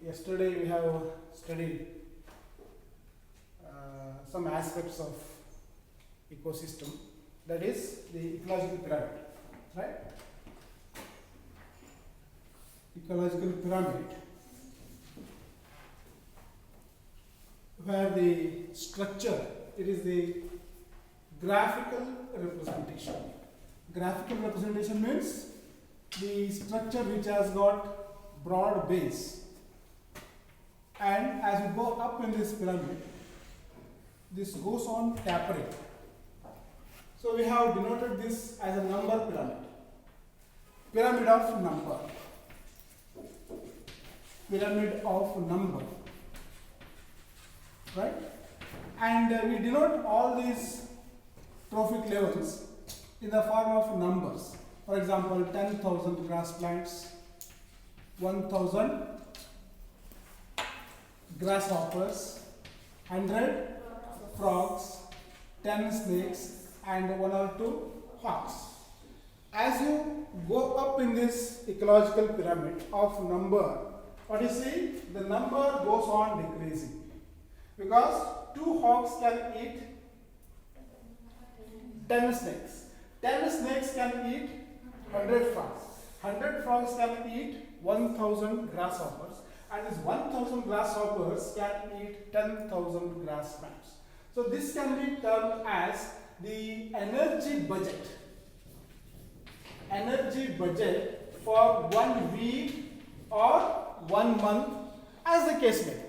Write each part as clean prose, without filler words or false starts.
Yesterday we have studied some aspects of ecosystem, that is the ecological pyramid, right? Ecological pyramid, where the structure, it is the graphical representation. Graphical representation means the structure which has got broad base, and as you go up in this pyramid, this goes on tapering. So we have denoted this as a number pyramid, pyramid of number, pyramid of number, right? And we denote all these trophic levels in the form of numbers. For example, 10,000 grass plants, 1,000 grasshoppers, 100 frogs, 10 snakes, and 1 or 2 hawks. As you go up in this ecological pyramid of number, what you see? The number goes on decreasing, because 2 hawks can eat 10 snakes. 10 snakes can eat 100 frogs. 100 frogs can eat 1,000 grasshoppers, and this 1,000 grasshoppers can eat 10,000 grass plants. So this can be termed as the energy budget. Energy budget for 1 week or 1 month, as the case may be.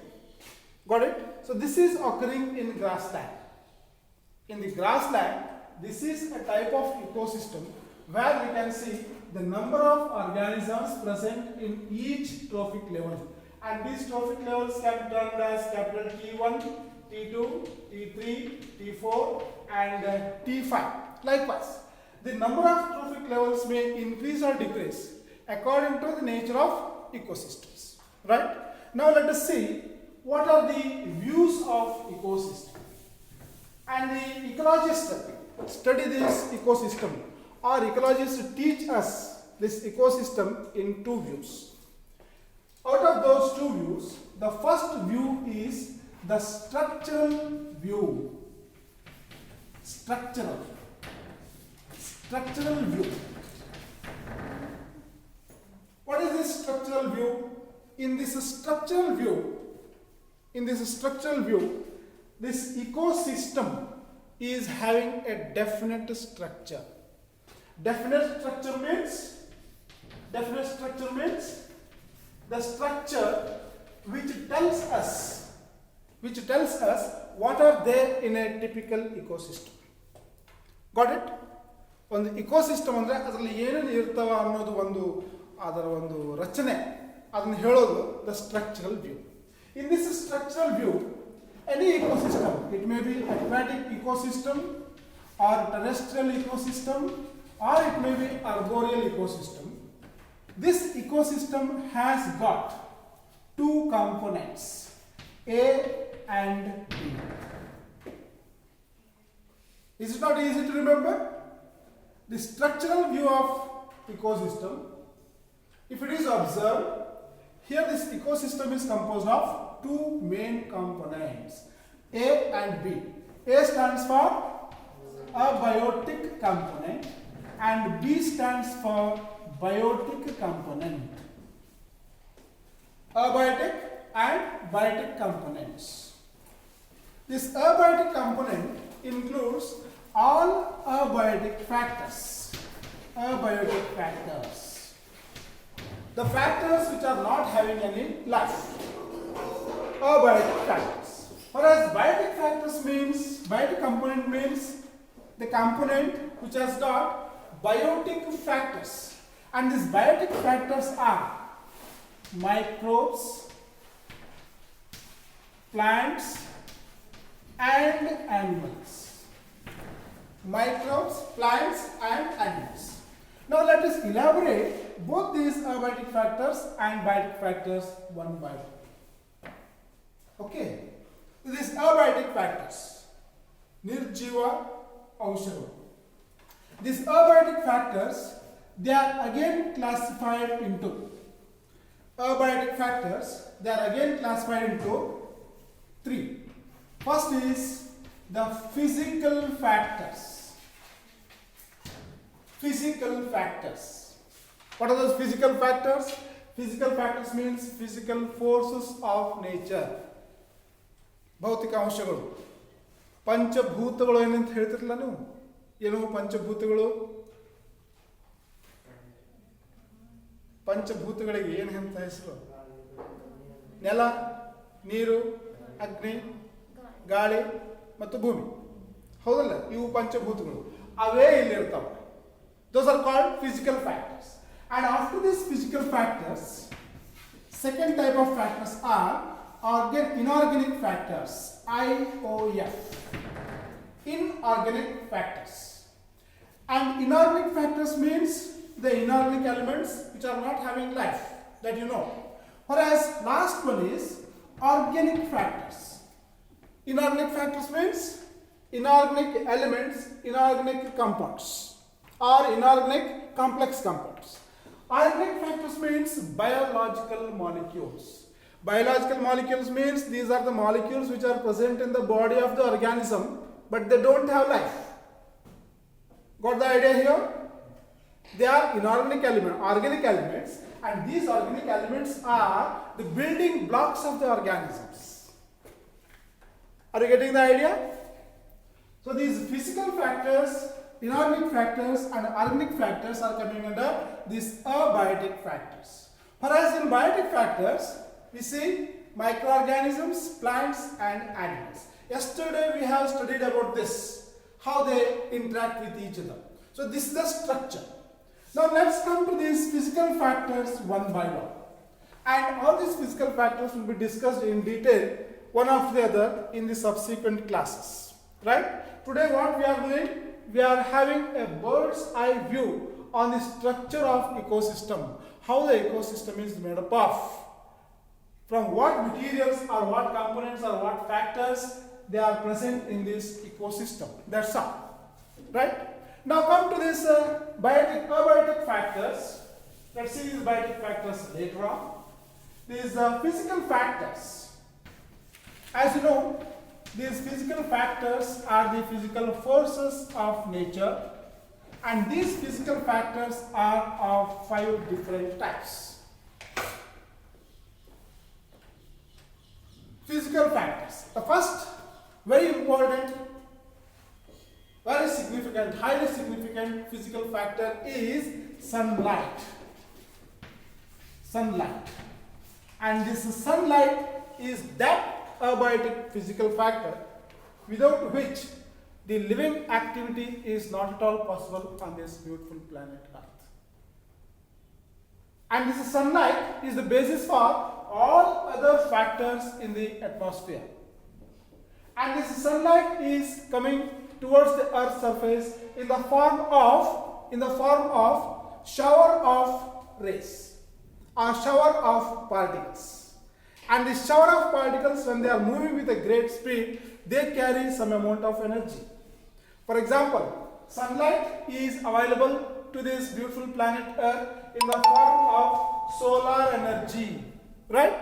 Got it? So this is occurring in grassland. In the grassland, this is a type of ecosystem where we can see the number of organisms present in each trophic level, and these trophic levels can be termed as capital T1, T2, T3, T4 and T5. Likewise, the number of trophic levels may increase or decrease according to the nature of ecosystems. Right? Now let us see what are the views of ecosystem. And the ecologists study this ecosystem, or ecologists teach us this ecosystem in 2 views. Out of those 2 views, the first view is the structural view. Structural view. What is this structural view? In this structural view, this ecosystem is having a definite structure. Definite structure means the structure which tells us what are there in a typical ecosystem. Got it? ಒಂದು ecosystem ಅಂದರೆ ಅದರಲ್ಲಿ ಏನೇನು ಇರ್ತವ ಅನ್ನೋದು ಅದರ ಒಂದು ರಚನೆ, ಅದನ್ನು ಹೇಳೋದು the structural view. In this structural view, any ecosystem, it may be aquatic ecosystem or terrestrial ecosystem, or it may be arboreal ecosystem. This ecosystem has got 2 components, A and B. Is it not easy to remember? The structural view of ecosystem, if it is observed, here this ecosystem is composed of 2 main components, A and B. A stands for abiotic component and B stands for biotic component. Abiotic and biotic components. This abiotic component includes all abiotic factors. Abiotic factors. The factors which are not having any life. Abiotic factors. Whereas biotic factors means, biotic component means the component which has got biotic factors. And these biotic factors are microbes, plants and animals. Microbes, plants and animals. Now let us elaborate both these abiotic factors and biotic factors one by one. Okay, these abiotic factors, nirjiva aushadam. These abiotic factors, they are again classified into abiotic factors, they are again classified into three. First is the physical factors. Physical factors. What are those physical factors? Physical factors means physical forces of nature. ಭೌತಿಕ ಅಂಶಗಳು. ಪಂಚಭೂತಗಳು ಏನಂತ ಹೇಳ್ತಿರಲ್ಲ ನೀವು? ಏನು ಪಂಚಭೂತಗಳು? ಪಂಚಭೂತಗಳಿಗೆ ಏನು ಅಂತ ಹೆಸರು? ನೆಲ, ನೀರು, ಅಗ್ನಿ, ಗಾಳಿ ಮತ್ತು ಭೂಮಿ. ಹೌದಲ್ಲ? ಇವು ಪಂಚಭೂತಗಳು. ಅವೇ ಇಲ್ಲಿ ಇರ್ತಾವೆ. Those are called physical factors. And after these physical factors, second type of factors are inorganic factors. IOF. Inorganic factors. And inorganic factors means the inorganic elements which are not having life, that you know. Whereas last one is organic factors. Inorganic factors means inorganic elements, inorganic compounds or inorganic complex compounds. Organic factors means biological molecules. Biological molecules means these are the molecules which are present in the body of the organism but they don't have life. Got the idea here? They are inorganic elements, organic elements, and these organic elements are the building blocks of the organisms. Are you getting the idea? So these physical factors, inorganic factors and organic factors are coming under these abiotic factors. Whereas in biotic factors, we see microorganisms, plants and animals. Yesterday we have studied about this, how they interact with each other. So this is the structure. Now let's come to these physical factors one by one. And all these physical factors will be discussed in detail one after the other in the subsequent classes. Right? Today what we are doing? We are having a bird's eye view on the structure of ecosystem. How the ecosystem is made up of. From what materials or what components or what factors they are present in this ecosystem. That's all. Right? Now come to this abiotic factors. Let's see these biotic factors later on. These physical factors. As you know, these physical factors are the physical forces of nature, and these physical factors are of 5 different types. Physical factors. The first, very important, very significant, highly significant physical factor is sunlight. Sunlight. And this sunlight is that abiotic physical factor without which the living activity is not at all possible on this beautiful planet Earth. And this sunlight is the basis for all other factors in the atmosphere. And this sunlight is coming towards the Earth's surface in the form of shower of rays or shower of particles. And this shower of particles, when they are moving with a great speed, they carry some amount of energy. For example, sunlight is available to this beautiful planet Earth in the form of solar energy. Right?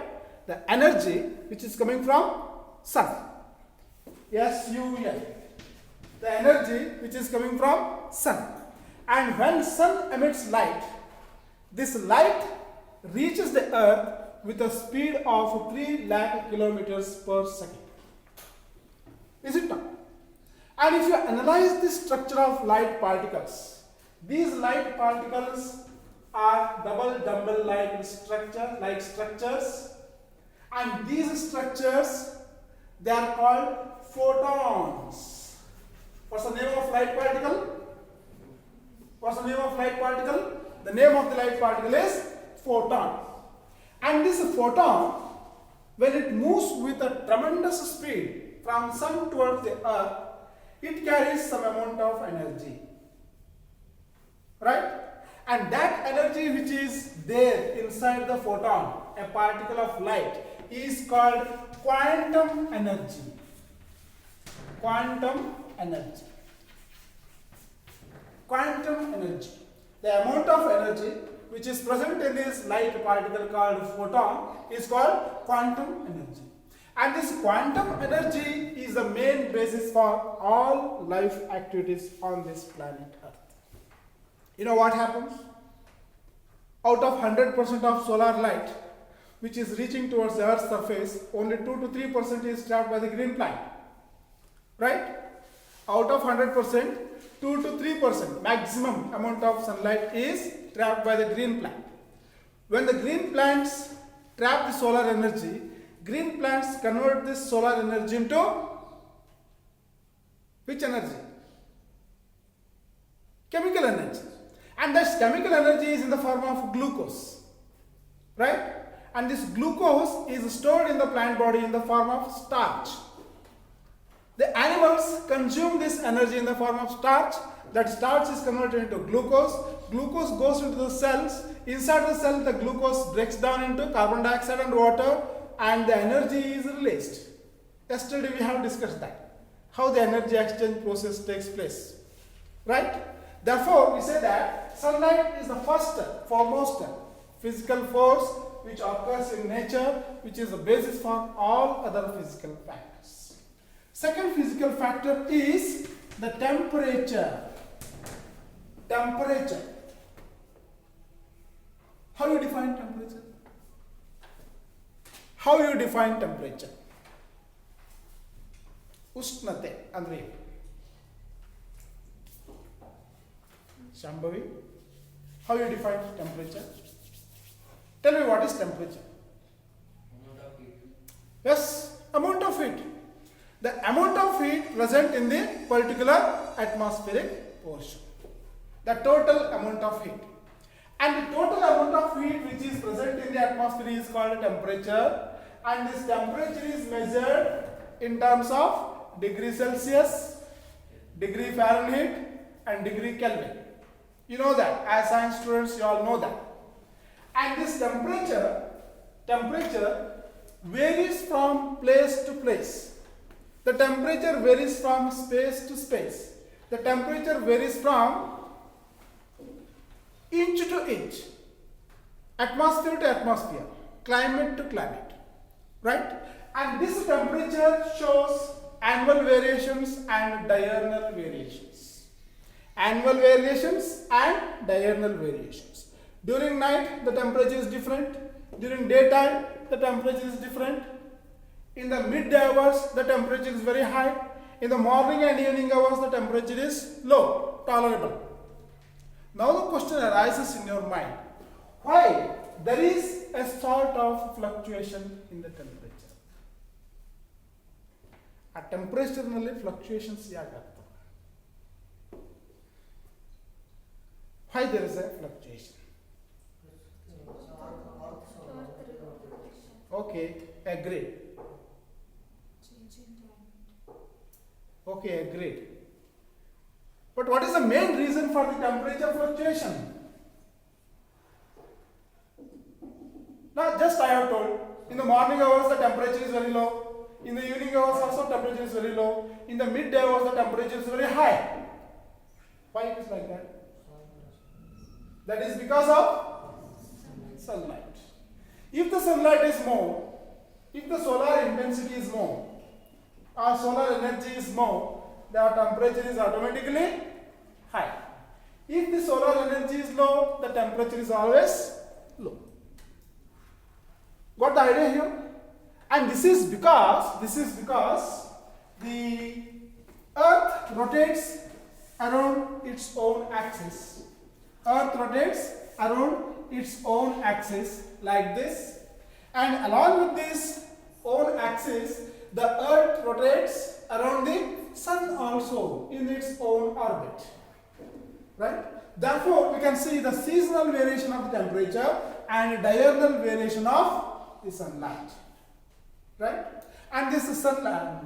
The energy which is coming from sun. S-U-N. The energy which is coming from sun. And when sun emits light, this light reaches the Earth with a speed of 3 lakh kilometers per second. Is it not? And if you analyze the structure of light particles, these light particles are double dumbbell-like structures, and these structures, they are called photons. What's the name of light particle? What's the name of light particle? The name of the light particle is photon. And this photon, when it moves with a tremendous speed from sun towards the Earth, it carries some amount of energy. Right? And that energy which is there inside the photon, a particle of light, is called quantum energy. Quantum energy. Quantum energy. The amount of energy which is present in this light particle called photon is called quantum energy. And this quantum energy is the main basis for all life activities on this planet Earth. You know what happens? Out of 100% of solar light which is reaching towards the Earth's surface, only 2 to 3% is trapped by the green plant. Right? Out of 100%, 2 to 3% maximum amount of sunlight is trapped by the green plant. When the green plants trap the solar energy, green plants convert this solar energy into which energy? Chemical energy. And this chemical energy is in the form of glucose. Right? And this glucose is stored in the plant body in the form of starch. The animals consume this energy in the form of starch. That starch is converted into glucose. Glucose goes into the cells. Inside the cell, the glucose breaks down into carbon dioxide and water, and the energy is released. Yesterday we have discussed that, how the energy exchange process takes place. Right? Therefore, we say that sunlight is the first, foremost physical force which occurs in nature, which is the basis for all other physical factors. Second physical factor is the temperature. Temperature. How you define temperature? How you define temperature? Ushnate andre Shambhavi, how you define temperature? Tell me, what is temperature? Amount of heat. Yes, amount of heat. The amount of heat present in the particular atmospheric portion. The total amount of heat. And the total amount of heat which is present in the atmosphere is called temperature. And this temperature is measured in terms of degree Celsius, degree Fahrenheit, and degree Kelvin. You know that. As science students, you all know that. And this temperature varies from place to place. The temperature varies from space to space. The temperature varies from inch to inch, atmosphere to atmosphere, climate to climate. Right? And this temperature shows annual variations and diurnal variations. Annual variations and diurnal variations. During night, the temperature is different. During daytime, the temperature is different. In the midday hours, the temperature is very high. In the morning and evening hours, the temperature is low, tolerable. Now the question arises in your mind. Why there is a sort of fluctuation in the temperature? A temperature nalli fluctuations yagagtave? Why there is a fluctuation? Okay, agreed. Okay, agreed. But what is the main reason for the temperature fluctuation? Now, just I have told, in the morning hours the temperature is very low. In the evening hours also temperature is very low. In the midday hours the temperature is very high. Why it is like that? That is because of sunlight. If the sunlight is more, if the solar intensity is more, or solar energy is more, the temperature is automatically high. If the solar energy is low, the temperature is always low. Got the idea here? And this is because the Earth rotates around its own axis. Earth rotates around its own axis like this, and along with this own axis, the Earth rotates around the Sun also in its own orbit. Right? Therefore, we can see the seasonal variation of the temperature and diurnal variation of the sunlight. Right? And this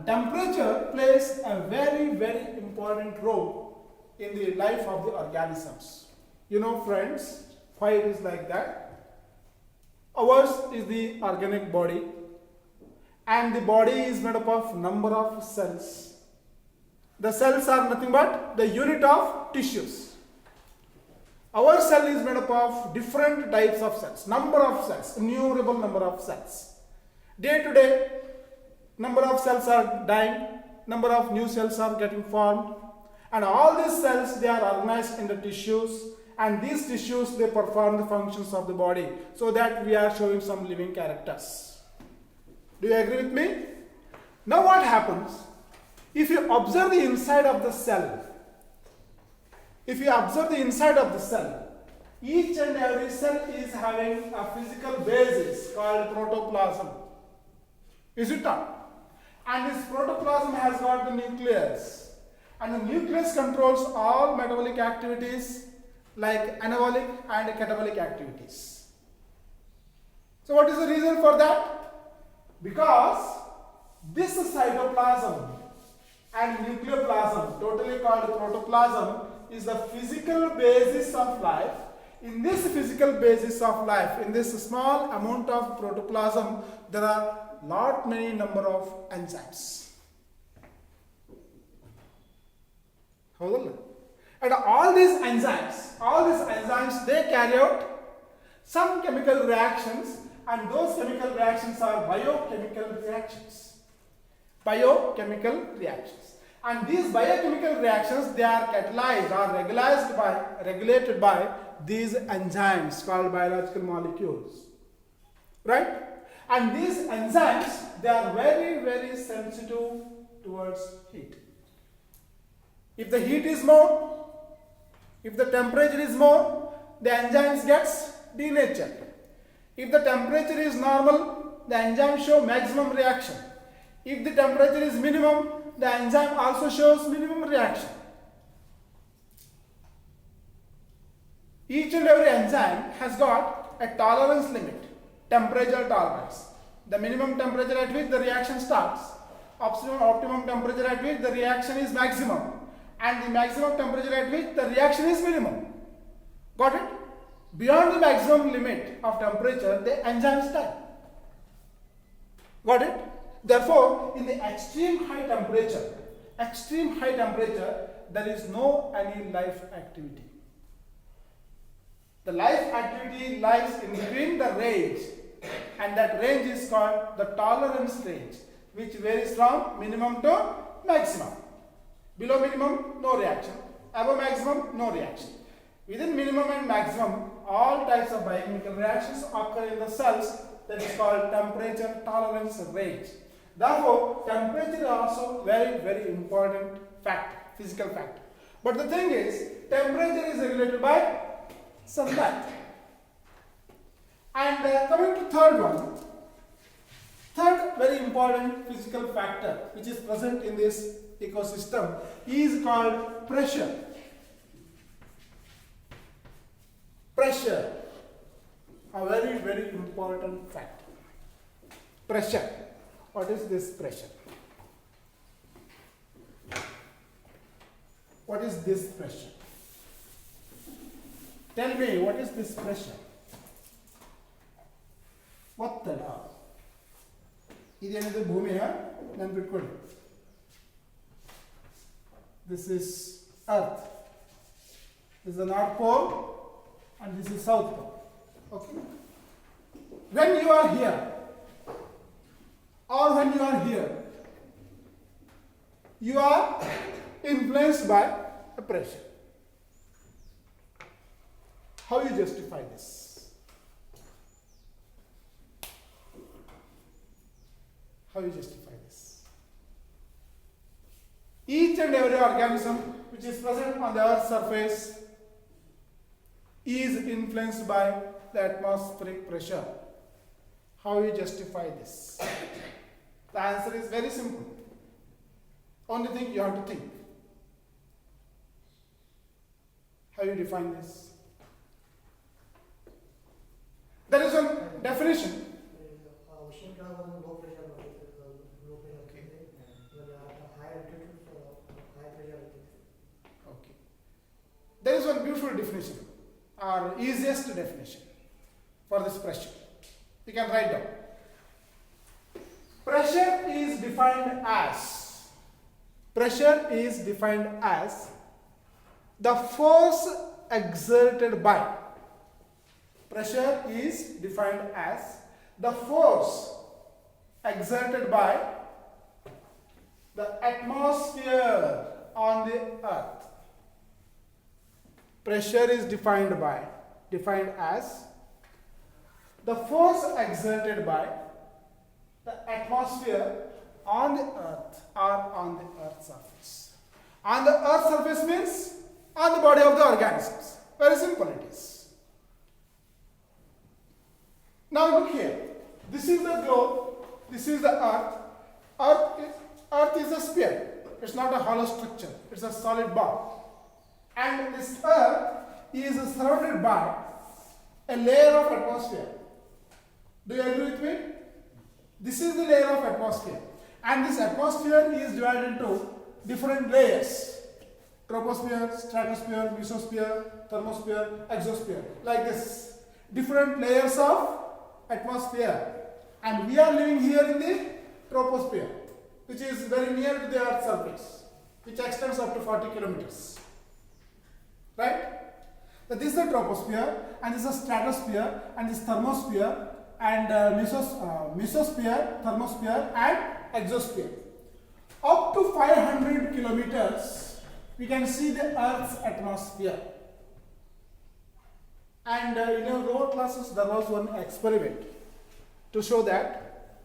temperature plays a very, very important role in the life of the organisms. You know, friends, why it is like that? Ours is the organic body, and the body is made up of number of cells. The cells are nothing but the unit of tissues. Our cell is made up of different types of cells, number of cells, innumerable number of cells. Day to day, number of cells are dying, number of new cells are getting formed, and all these cells, they are organized in the tissues, and these tissues, they perform the functions of the body, so that we are showing some living characters. Do you agree with me? Now what happens? If you observe the inside of the cell, each and every cell is having a physical basis called protoplasm. Is it not? And this protoplasm has got the nucleus. And the nucleus controls all metabolic activities like anabolic and catabolic activities. So what is the reason for that? Because this cytoplasm and nucleoplasm, totally called protoplasm, is the physical basis of life. In this physical basis of life, in this small amount of protoplasm, there are many number of enzymes. And all these enzymes, they carry out some chemical reactions, and those chemical reactions are biochemical reactions. And these biochemical reactions, they are catalyzed or regulated by these enzymes called biological molecules. Right? And these enzymes, they are very, very sensitive towards heat. If the heat is more, if the temperature is more, the enzymes gets denatured. If the temperature is normal, the enzymes show maximum reaction. If the temperature is minimum, the enzyme also shows minimum reaction. Each and every enzyme has got a tolerance limit, temperature tolerance. The minimum temperature at which the reaction starts, optimum temperature at which the reaction is maximum, and the maximum temperature at which the reaction is minimum. Got it? Beyond the maximum limit of temperature, the enzymes die. Got it? Therefore, in the extreme high temperature, there is no any life activity. The life activity lies in between the range, and that range is called the tolerance range, which varies from minimum to maximum. Below minimum, no reaction. Above maximum, no reaction. Within minimum and maximum, all types of biochemical reactions occur in the cells. That is called temperature tolerance range. Therefore, temperature is also very, very important factor, physical factor. But the thing is, temperature is regulated by sunlight. And coming to third very important physical factor which is present in this ecosystem is called pressure. Pressure, a very, very important factor. Pressure. What is this pressure? What is this pressure? Tell me, what is this pressure? ಒತ್ತಡ ಇದೇನಿದೆ ಭೂಮಿಯ ನೆನಪಿಟ್ಕೊಳ್ಳಿ. This is earth. This is the north pole and this is south pole. Okay. When you are here or when you are here, you are influenced by a pressure. How you justify this? How you justify this? Each and every organism which is present on the earth's surface is influenced by the atmospheric pressure. How you justify this? The answer is very simple. Only thing you have to think. How you define this? There is one definition. Okay. There is one beautiful definition, or easiest definition for this pressure. You can write down. Pressure is defined as the force exerted by. Pressure is defined as the force exerted by the atmosphere on the earth. Pressure is defined as the force exerted by the atmosphere on the earth or on the earth's surface. On the earth's surface means on the body of the organisms. Very simple it is. Now look here. This is the globe. This is the earth. Earth is a sphere. It's not a hollow structure. It's a solid ball. And this earth is surrounded by a layer of atmosphere. Do you agree with me? This is the layer of atmosphere. And this atmosphere is divided into different layers. Troposphere, stratosphere, mesosphere, thermosphere, exosphere. Like this. Different layers of atmosphere. And we are living here in the troposphere, which is very near to the earth's surface, which extends up to 40 kilometers. Right? So this is the troposphere, and this is the stratosphere, and this thermosphere, and mesosphere, thermosphere, and exosphere. Up to 500 kilometers, we can see the Earth's atmosphere. And in our lower classes, there was one experiment to show that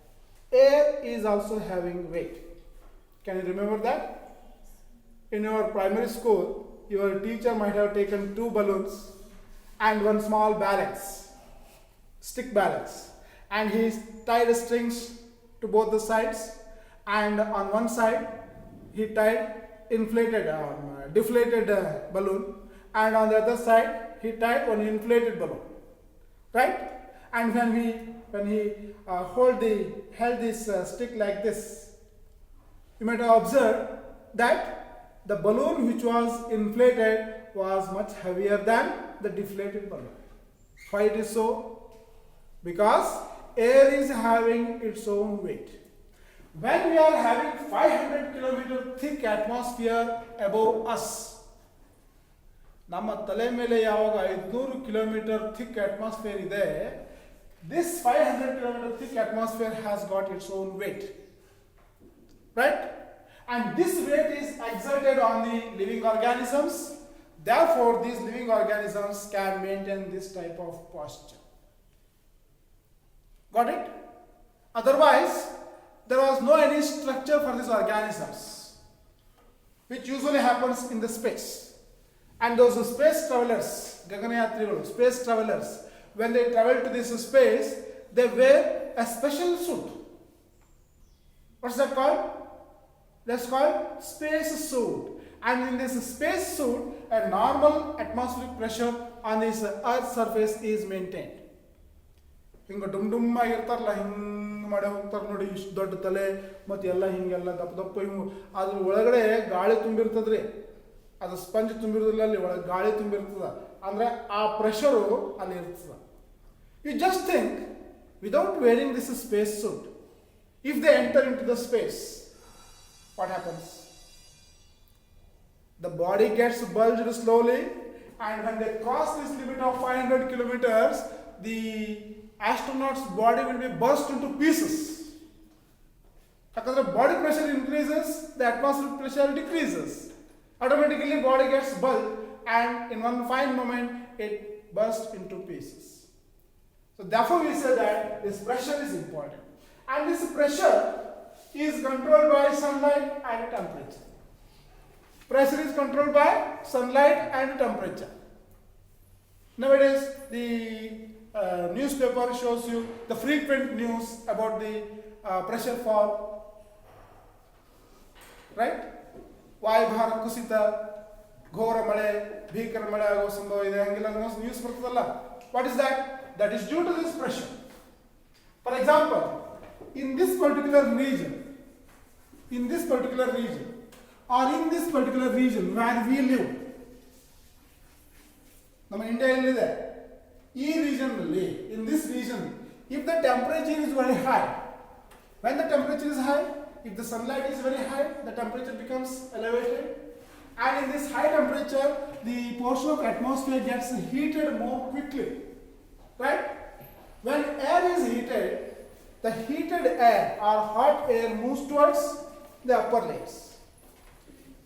air is also having weight. Can you remember that? In your primary school, your teacher might have taken 2 balloons and one small balance, stick balance, and he tied strings to both the sides, and on one side he tied deflated balloon, and on the other side he tied one inflated balloon, right? And when he held this stick like this, you might have observed that the balloon which was inflated was much heavier than the deflated balloon. Why it is so? Because air is having its own weight. When we are having 500 kilometer thick atmosphere above us, ನಮ್ಮ ತಲೆ ಮೇಲೆ ಯಾವಾಗ 500 kilometre thick atmosphere ಇದೆ, this 500 kilometer thick atmosphere has got its own weight, right? And this weight is exerted on the living organisms. Therefore, these living organisms can maintain this type of posture. Got it? Otherwise, there was no any structure for these organisms, which usually happens in the space. And those space travelers, Gaganayatriಗಳು, space travelers, when they travel to this space, they wear a special suit. What's that called? That's called space suit. And in this space suit, a normal atmospheric pressure on this earth surface is maintained. ಹಿಂಗೆ ಡುಮ್ ಆಗಿರ್ತಾರಲ್ಲ, ಹಿಂಗೆ ಮಾಡಿ ಹೋಗ್ತಾರೆ ನೋಡಿ, ಇಷ್ಟು ದೊಡ್ಡ ತಲೆ ಮತ್ತು ಎಲ್ಲ ಹಿಂಗೆಲ್ಲ ದಪ್ಪ ದಪ್ಪ ಹಿಂಗೆ, ಅದ್ರ ಒಳಗಡೆ ಗಾಳಿ ತುಂಬಿರ್ತದ್ರಿ, ಅದು ಸ್ಪಂಜ್ ತುಂಬಿರೋದಿಲ್ಲ, ಅಲ್ಲಿ ಒಳಗೆ ಗಾಳಿ ತುಂಬಿರ್ತದ, ಅಂದರೆ ಆ ಪ್ರೆಷರು ಅಲ್ಲಿ ಇರ್ತದ. You just think, without wearing this space suit, if they enter into the space, what happens? The body gets bulged slowly, and when they cross this limit of 500 kilometers, the astronaut's body will be burst into pieces. Because the body pressure increases, the atmospheric pressure decreases. Automatically body gets bulged, and in one fine moment it bursts into pieces. So therefore we say that this pressure is important, and this pressure is controlled by sunlight and temperature. Pressure is controlled by sunlight and temperature. Nowadays, the newspaper shows you the frequent news about the pressure fall, right? ವಾಯುಭಾರ ಕುಸಿತ, ಘೋರ ಮಳೆ, ಭೀಕರ ಮಳೆ ಆಗುವ ಸಂಭವ ಇದೆ, ಹಂಗೆಲ್ಲ ನ್ಯೂಸ್ ಬರ್ತದಲ್ಲ. What is that? That is due to this pressure. For example, in this particular region, or in this particular region where we live, ನಮ್ಮ ಇಂಡಿಯಾ ಎಲ್ಲಿದೆ, ಈ ರೀಜನ್ನಲ್ಲಿ, in this region, if the temperature is very high, when the temperature is high, if the sunlight is very high, the temperature becomes elevated, and in this high temperature, the portion of atmosphere gets heated more quickly, right? When air is heated, the heated air or hot air moves towards the upper layers.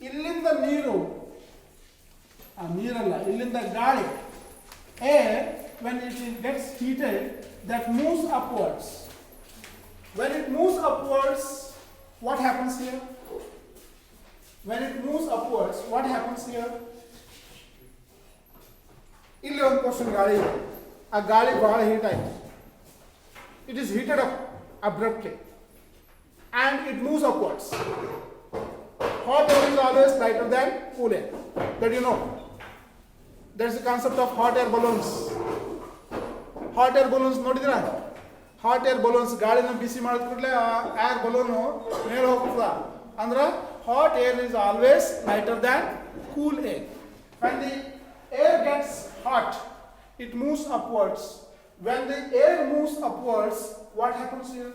ಇಲ್ಲಿಂದ ಇಲ್ಲಿಂದ ಗಾಳಿ air, when it gets heated, that moves upwards. When it moves upwards, what happens here? When it moves upwards, what happens here? ಇಲ್ಲಿ ಒಂದು portion ಗಾಳಿ ಇದೆ, ಆ ಗಾಳಿ ಬಹಳ ಹೀಟ್ ಆಯಿತು. It is heated up abruptly and it moves upwards. Hot air is always lighter than cool air. That you know. That's the concept of hot air balloons. Hot air balloons ನೋಡಿದ್ರಾ? Hot air balloons ಗಾಳಿನ ಬಿಸಿ ಮಾಡಿದ ಕೂಡಲೇ ಆ air balloon ಮೇಲೆ ಹೋಗ್ತದ. ಅಂದ್ರೆ hot air is always lighter than cool air. When the air gets hot, it moves upwards. When the air moves upwards, what happens here?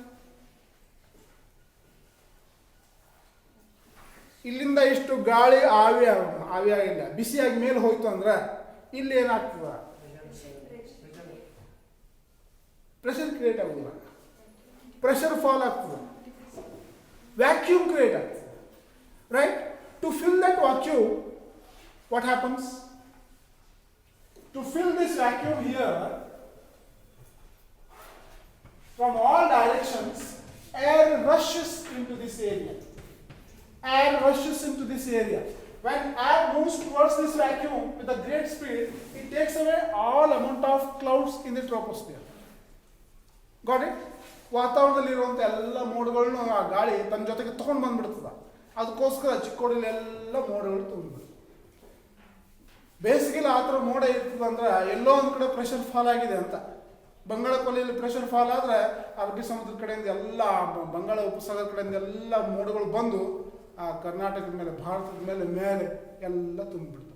ಇಲ್ಲಿಂದ ಇಷ್ಟು ಗಾಳಿ ಆವಿಯಾಗಿಲ್ಲ, ಬಿಸಿಯಾಗಿ ಮೇಲೆ ಹೋಯ್ತು ಅಂದ್ರೆ ಇಲ್ಲಿ ಏನಾಗ್ತದ? ಪ್ರೆಷರ್ ಕ್ರಿಯೇಟ್ ಆಗುದಿಲ್ಲ, ಪ್ರೆಷರ್ ಫಾಲ್ ಆಗ್ತದೆ, ವ್ಯಾಕ್ಯೂಮ್ ಕ್ರಿಯೇಟ್ ಆಗ್ತದೆ, right? To fill that vacuum, what happens? To fill this vacuum here, from all directions, air rushes into this area. Air rushes into this area. When air moves towards this vacuum with a great speed, it takes away all amount of clouds in the troposphere. Got it? ವಾತಾವರಣದಲ್ಲಿರುವಂಥ ಎಲ್ಲ ಮೋಡಗಳನ್ನು ಆ ಗಾಳಿ ತನ್ನ ಜೊತೆಗೆ ತಗೊಂಡು ಬಂದ್ಬಿಡ್ತದ. ಅದಕ್ಕೋಸ್ಕರ ಚಿಕ್ಕೋಡಿಲಿ ಎಲ್ಲ ಮೋಡಗಳು ತುಂಬಿಬಿಡ್ತದೆ. ಬೇಸಿಗೆಲಿ ಆ ಥರ ಮೋಡ ಇರ್ತದಂದ್ರೆ ಎಲ್ಲೋ ಒಂದು ಕಡೆ ಪ್ರೆಷರ್ ಫಾಲ್ ಆಗಿದೆ ಅಂತ. ಬಂಗಾಳ ಕೊಲ್ಲಿಯಲ್ಲಿ ಪ್ರೆಷರ್ ಫಾಲ್ ಆದರೆ ಅರಬ್ಬಿ ಸಮುದ್ರದ ಕಡೆಯಿಂದ ಎಲ್ಲ, ಬಂಗಾಳ ಉಪಸಾಗರ ಕಡೆಯಿಂದ ಎಲ್ಲ ಮೋಡಗಳು ಬಂದು ಆ ಕರ್ನಾಟಕದ ಮೇಲೆ, ಭಾರತದ ಮೇಲೆ ಎಲ್ಲ ತುಂಬಿಬಿಡ್ತವೆ.